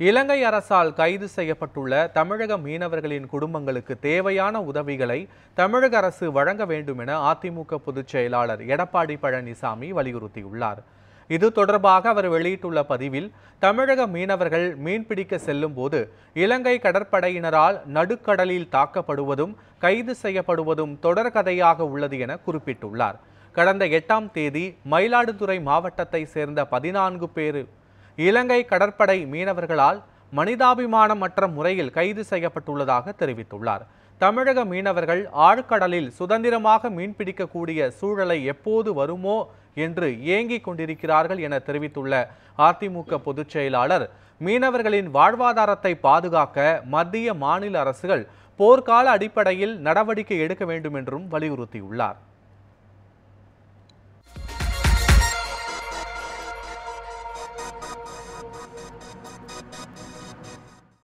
இலங்கை அரசால் கைது செய்யப்பட்டுள்ள தமிழக மீனவர்களின் குடும்பங்களுக்கு தேவையான உதவிகளை தமிழக அரசு வழங்க வேண்டும் என அதிமுக பொதுச் செயலாளர் எடப்பாடி பழனிசாமி வலியுறுத்தியுள்ளார். இது தொடர்பாக அவர் வெளியிட்டுள்ள பதிவில், தமிழக மீனவர்கள் மீன்பிடிக்க செல்லும் போது இலங்கை கடற்படையினரால் நடுக்கடலில் தாக்கப்படுவதும் கைது செய்யப்படுவதும் தொடர்கதையாக உள்ளது என குறிப்பிட்டுள்ளார். கடந்த 8ஆம் தேதி மயிலாடுதுறை மாவட்டத்தை சேர்ந்த 14 பேர் இலங்கை கடற்படை மீனவர்களால் மனிதாபிமானமற்ற முறையில் கைது செய்யப்பட்டுள்ளதாக தெரிவித்துள்ளார். தமிழக மீனவர்கள் ஆழ்கடலில் சுதந்திரமாக மீன்பிடிக்கக்கூடிய சூழலை எப்போது வருமோ என்று ஏங்கிக் கொண்டிருக்கிறார்கள் என தெரிவித்துள்ள அதிமுக பொதுச் செயலாளர், மீனவர்களின் வாழ்வாதாரத்தை பாதுகாக்க மத்திய மாநில அரசுகள் போர்க்கால அடிப்படையில் நடவடிக்கை எடுக்க வேண்டும் என்றும் வலியுறுத்தியுள்ளார்.